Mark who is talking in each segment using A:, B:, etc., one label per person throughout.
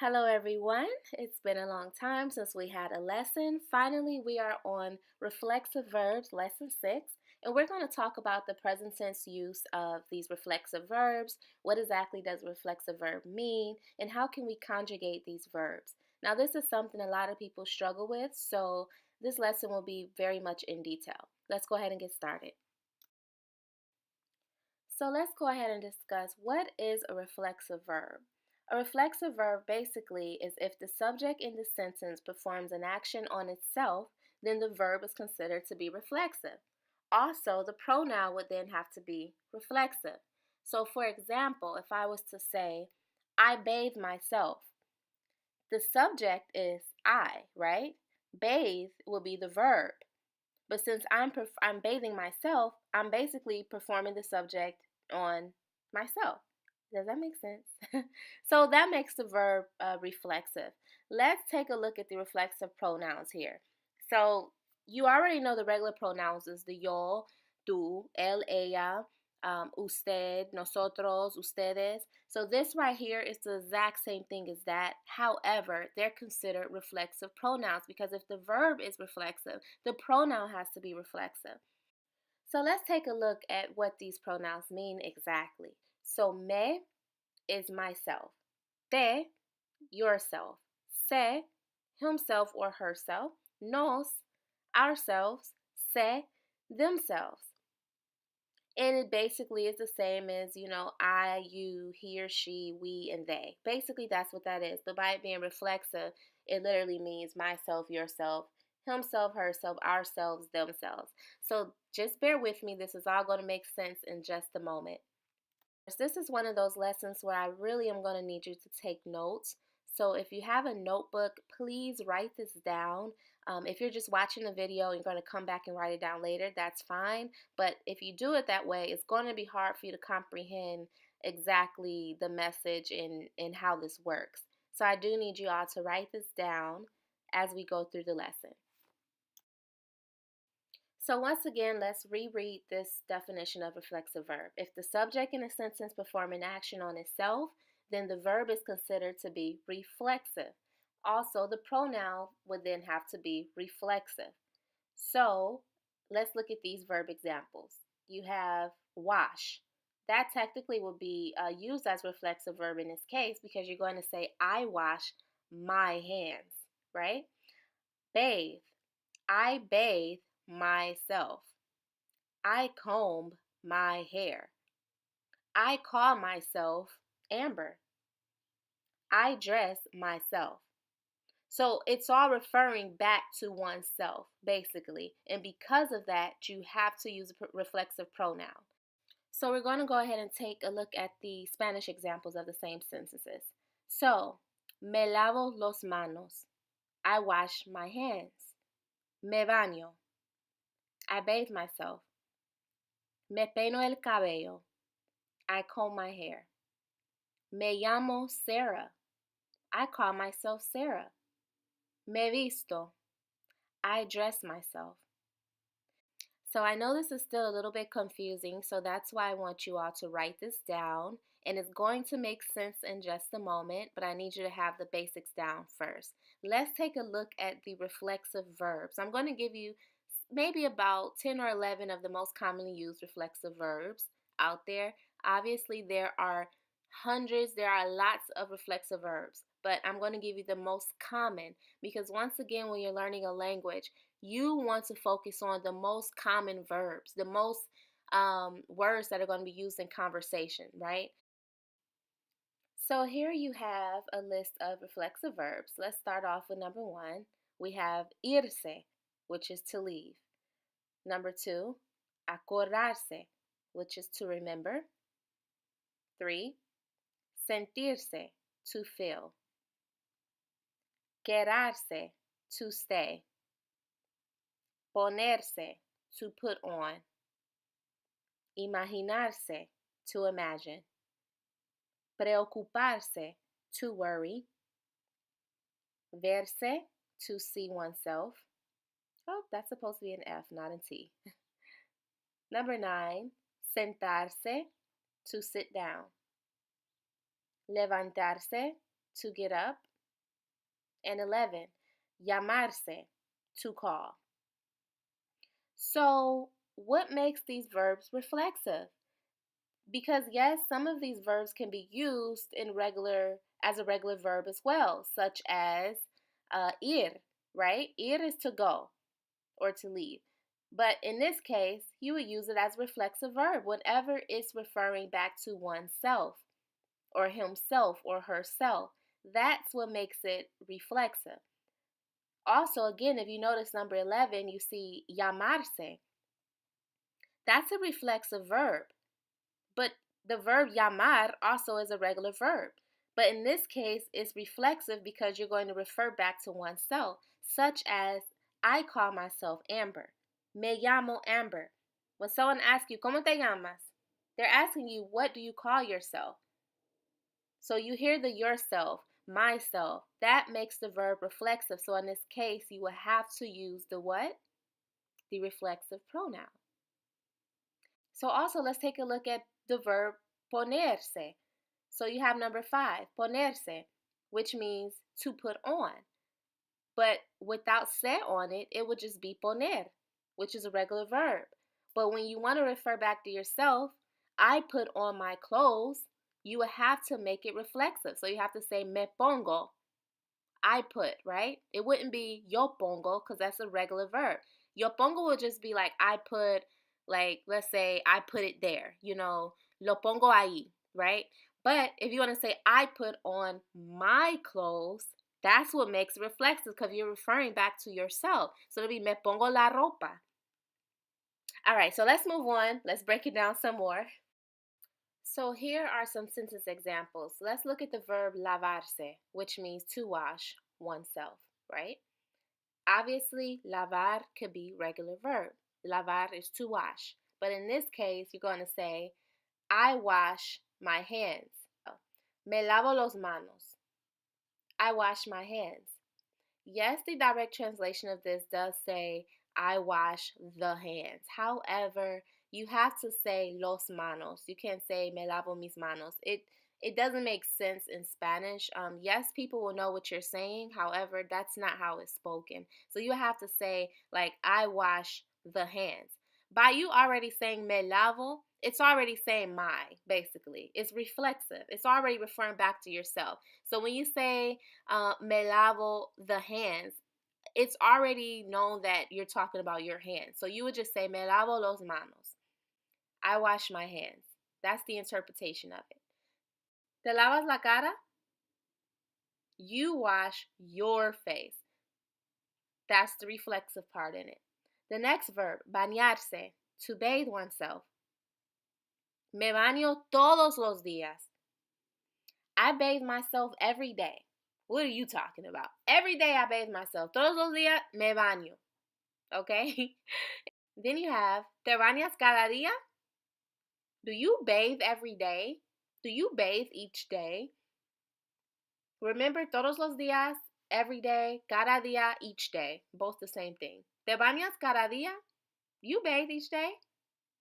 A: Hello, everyone. It's been a long time since we had a lesson. Finally, we are on reflexive verbs, lesson 6, and we're going to talk about the present tense use of these reflexive verbs. What exactly does reflexive verb mean, and how can we conjugate these verbs? Now, this is something a lot of people struggle with, so this lesson will be very much in detail. Let's go ahead and get started. So let's go ahead and discuss what is a reflexive verb. A reflexive verb basically is if the subject in the sentence performs an action on itself, then the verb is considered to be reflexive. Also, the pronoun would then have to be reflexive. So, for example, if I was to say, I bathe myself, the subject is I, right? Bathe will be the verb. But since I'm bathing myself, I'm basically performing the subject on myself. Does that make sense? So that makes the verb reflexive. Let's take a look at the reflexive pronouns here. So you already know the regular pronouns is the yo, tú, él, ella, usted, nosotros, ustedes. So this right here is the exact same thing as that. However, they're considered reflexive pronouns because if the verb is reflexive, the pronoun has to be reflexive. So let's take a look at what these pronouns mean exactly. So me is myself. Te, yourself. Se, himself or herself. Nos, ourselves. Se, themselves. And it basically is the same as, I, you, he or she, we, and they. Basically, that's what that is. But by it being reflexive, it literally means myself, yourself, himself, herself, ourselves, themselves. So just bear with me. This is all going to make sense in just a moment. This is one of those lessons where I really am going to need you to take notes. So if you have a notebook, please write this down. If you're just watching the video and you're going to come back and write it down later, that's fine. But if you do it that way, it's going to be hard for you to comprehend exactly the message and how this works. So I do need you all to write this down as we go through the lesson. So once again, let's reread this definition of reflexive verb. If the subject in a sentence perform an action on itself, then the verb is considered to be reflexive. Also, the pronoun would then have to be reflexive. So let's look at these verb examples. You have wash. That technically would be used as reflexive verb in this case because you're going to say, I wash my hands, right? Bathe. I bathe myself. I comb my hair. I call myself Amber. I dress myself. So it's all referring back to oneself, basically. And because of that, you have to use a reflexive pronoun. So we're going to go ahead and take a look at the Spanish examples of the same sentences. So, me lavo los manos. I wash my hands. Me baño. I bathe myself. Me peino el cabello. I comb my hair. Me llamo Sarah. I call myself Sarah. Me visto. I dress myself. So I know this is still a little bit confusing, so that's why I want you all to write this down. And it's going to make sense in just a moment, but I need you to have the basics down first. Let's take a look at the reflexive verbs. I'm going to give you maybe about 10 or 11 of the most commonly used reflexive verbs out there. Obviously, there are hundreds, there are lots of reflexive verbs, but I'm going to give you the most common because once again, when you're learning a language, you want to focus on the most common verbs, the most words that are going to be used in conversation, right? So here you have a list of reflexive verbs. Let's start off with number 1. We have irse, which is to leave. Number 2, acordarse, which is to remember. 3, sentirse, to feel. Quedarse, to stay. Ponerse, to put on. Imaginarse, to imagine. Preocuparse, to worry. Verse, to see oneself. Oh, that's supposed to be an F, not a T. Number 9, sentarse, to sit down. Levantarse, to get up. And 11, llamarse, to call. So, what makes these verbs reflexive? Because yes, some of these verbs can be used in as a regular verb as well, such as ir, right? Ir is to go or to leave. But in this case, you would use it as a reflexive verb whenever it's referring back to oneself or himself or herself. That's what makes it reflexive. Also, again, if you notice number 11, you see llamarse. That's a reflexive verb. But the verb llamar also is a regular verb. But in this case, it's reflexive because you're going to refer back to oneself, such as I call myself Amber. Me llamo Amber. When someone asks you, ¿Cómo te llamas? They're asking you, what do you call yourself? So you hear the yourself, myself. That makes the verb reflexive. So in this case, you will have to use the what? The reflexive pronoun. So also let's take a look at the verb ponerse. So you have number 5, ponerse, which means to put on. But without se on it, it would just be poner, which is a regular verb. But when you want to refer back to yourself, I put on my clothes, you would have to make it reflexive. So you have to say me pongo, I put, right? It wouldn't be yo pongo because that's a regular verb. Yo pongo would just be like I put, like let's say I put it there, lo pongo ahí, right? But if you want to say I put on my clothes, that's what makes it reflexive because you're referring back to yourself. So it'll be me pongo la ropa. All right, so let's move on. Let's break it down some more. So here are some sentence examples. Let's look at the verb lavarse, which means to wash oneself, right? Obviously, lavar could be regular verb. Lavar is to wash. But in this case, you're going to say, I wash my hands. Oh, me lavo los manos. I wash my hands. Yes, the direct translation of this does say, I wash the hands. However, you have to say los manos. You can't say me lavo mis manos. It doesn't make sense in Spanish. Yes, people will know what you're saying. However, that's not how it's spoken. So you have to say, like, I wash the hands. By you already saying me lavo, it's already saying my, basically. It's reflexive. It's already referring back to yourself. So when you say me lavo the hands, it's already known that you're talking about your hands. So you would just say me lavo los manos. I wash my hands. That's the interpretation of it. ¿Te lavas la cara? You wash your face. That's the reflexive part in it. The next verb, bañarse, to bathe oneself. Me baño todos los días. I bathe myself every day. What are you talking about? Every day I bathe myself. Todos los días me baño. Okay? Then you have, ¿te bañas cada día? Do you bathe every day? Do you bathe each day? Remember, todos los días, every day, cada día, each day. Both the same thing. ¿Te bañas cada día? You bathe each day.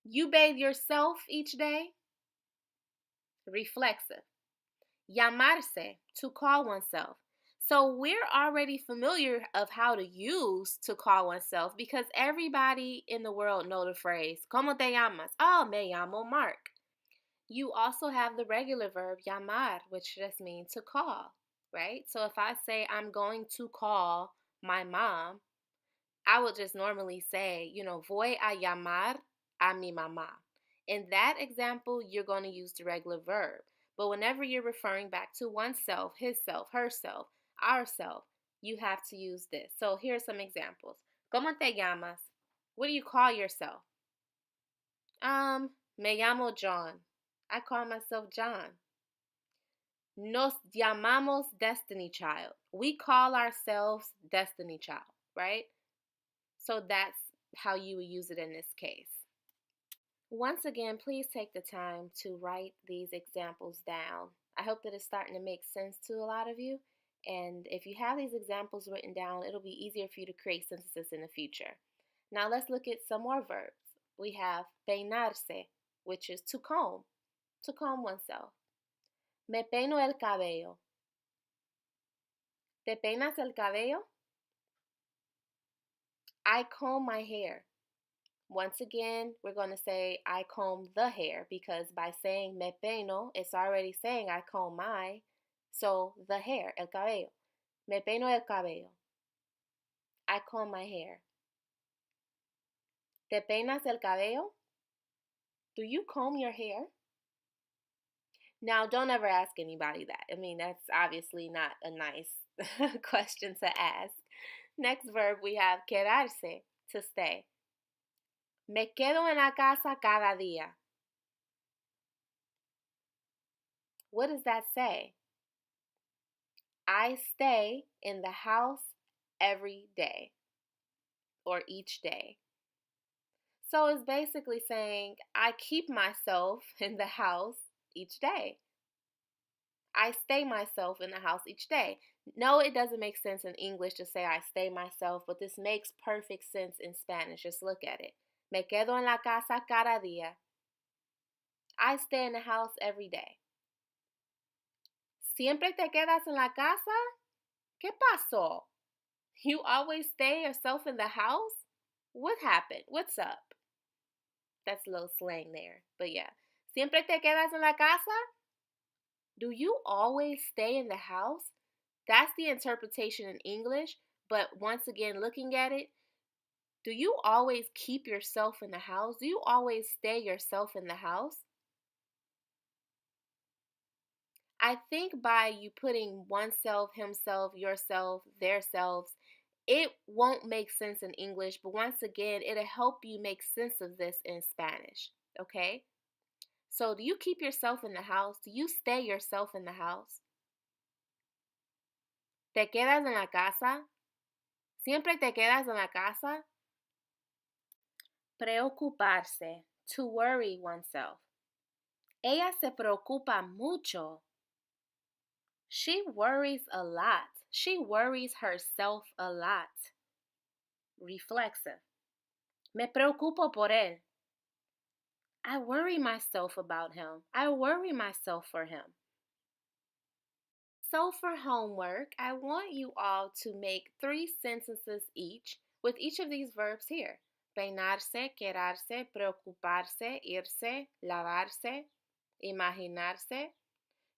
A: You bathe yourself each day. Reflexive. Llamarse, to call oneself. So we're already familiar of how to use to call oneself because everybody in the world know the phrase, ¿Cómo te llamas? Oh, me llamo Mark. You also have the regular verb llamar, which just means to call, right? So if I say I'm going to call my mom, I would just normally say, voy a llamar a mi mamá. In that example, you're going to use the regular verb. But whenever you're referring back to oneself, himself, herself, ourself, you have to use this. So here are some examples. ¿Cómo te llamas? What do you call yourself? Me llamo John. I call myself John. Nos llamamos Destiny Child. We call ourselves Destiny Child, right? So that's how you would use it in this case. Once again, please take the time to write these examples down. I hope that it's starting to make sense to a lot of you. And if you have these examples written down, it'll be easier for you to create sentences in the future. Now let's look at some more verbs. We have peinarse, which is to comb oneself. Me peino el cabello. ¿Te peinas el cabello? I comb my hair. Once again, we're going to say I comb the hair because by saying me peino, it's already saying I comb my. So the hair, el cabello. Me peino el cabello. I comb my hair. ¿Te peinas el cabello? Do you comb your hair? Now, don't ever ask anybody that. I mean, that's obviously not a nice question to ask. Next verb, we have quedarse, to stay. Me quedo en la casa cada día. What does that say? I stay in the house every day or each day. So it's basically saying I keep myself in the house each day. I stay myself in the house each day. No, it doesn't make sense in English to say I stay myself, but this makes perfect sense in Spanish. Just look at it. Me quedo en la casa cada día. I stay in the house every day. ¿Siempre te quedas en la casa? ¿Qué pasó? You always stay yourself in the house? What happened? What's up? That's a little slang there. But yeah. ¿Siempre te quedas en la casa? Do you always stay in the house? That's the interpretation in English. But once again, looking at it, do you always keep yourself in the house? Do you always stay yourself in the house? I think by you putting oneself, himself, yourself, their selves, it won't make sense in English, but once again, it'll help you make sense of this in Spanish, okay? So, do you keep yourself in the house? Do you stay yourself in the house? ¿Te quedas en la casa? ¿Siempre te quedas en la casa? Preocuparse, to worry oneself. Ella se preocupa mucho. She worries a lot. She worries herself a lot. Reflexive. Me preocupo por él. I worry myself about him. I worry myself for him. So for homework, I want you all to make 3 sentences each with each of these verbs here. Peinarse, quedarse, preocuparse, irse, lavarse, imaginarse.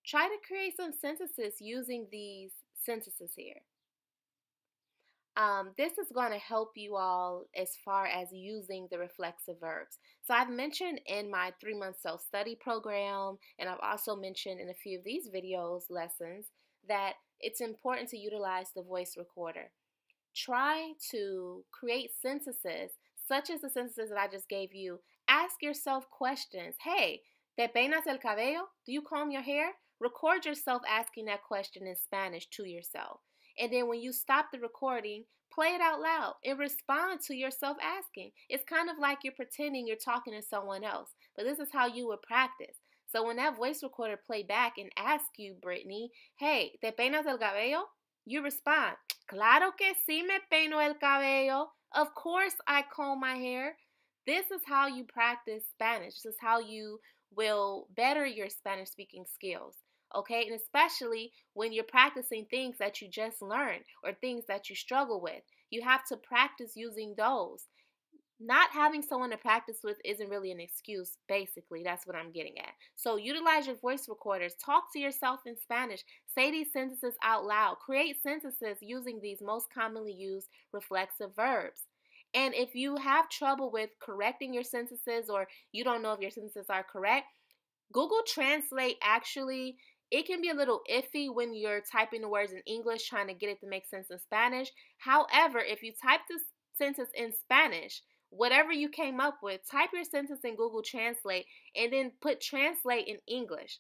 A: Try to create some sentences using these sentences here. This is going to help you all as far as using the reflexive verbs. So I've mentioned in my 3-month self-study program, and I've also mentioned in a few of these videos lessons, that it's important to utilize the voice recorder. Try to create sentences such as the sentences that I just gave you. Ask yourself questions. Hey, ¿te peinas el cabello? Do you comb your hair? Record yourself asking that question in Spanish to yourself. And then when you stop the recording, play it out loud and respond to yourself asking. It's kind of like you're pretending you're talking to someone else, but this is how you would practice. So when that voice recorder play back and ask you, Brittany, hey, ¿te peinas el cabello? You respond, claro que sí me peino el cabello. Of course I comb my hair. This is how you practice Spanish. This is how you will better your Spanish speaking skills. Okay, and especially when you're practicing things that you just learned or things that you struggle with, you have to practice using those. Not having someone to practice with isn't really an excuse, basically. That's what I'm getting at. So utilize your voice recorders. Talk to yourself in Spanish. Say these sentences out loud. Create sentences using these most commonly used reflexive verbs. And if you have trouble with correcting your sentences or you don't know if your sentences are correct, Google Translate actually, it can be a little iffy when you're typing the words in English trying to get it to make sense in Spanish. However, if you type this sentence in Spanish, whatever you came up with, type your sentence in Google Translate and then put translate in English.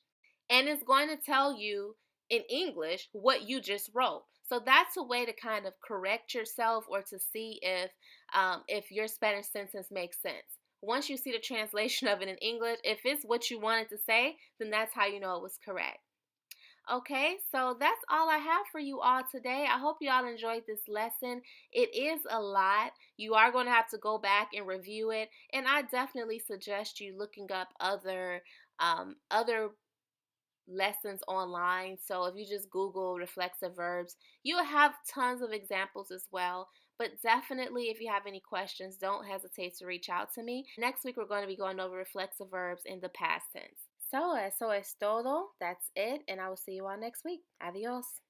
A: And it's going to tell you in English what you just wrote. So that's a way to kind of correct yourself or to see if your Spanish sentence makes sense. Once you see the translation of it in English, if it's what you wanted to say, then that's how you know it was correct. Okay, so that's all I have for you all today. I hope you all enjoyed this lesson. It is a lot. You are going to have to go back and review it, and I definitely suggest you looking up other lessons online. So if you just Google reflexive verbs, you'll have tons of examples as well. But definitely, if you have any questions, don't hesitate to reach out to me. Next week, we're going to be going over reflexive verbs in the past tense. So, eso es todo. That's it. And I will see you all next week. Adios.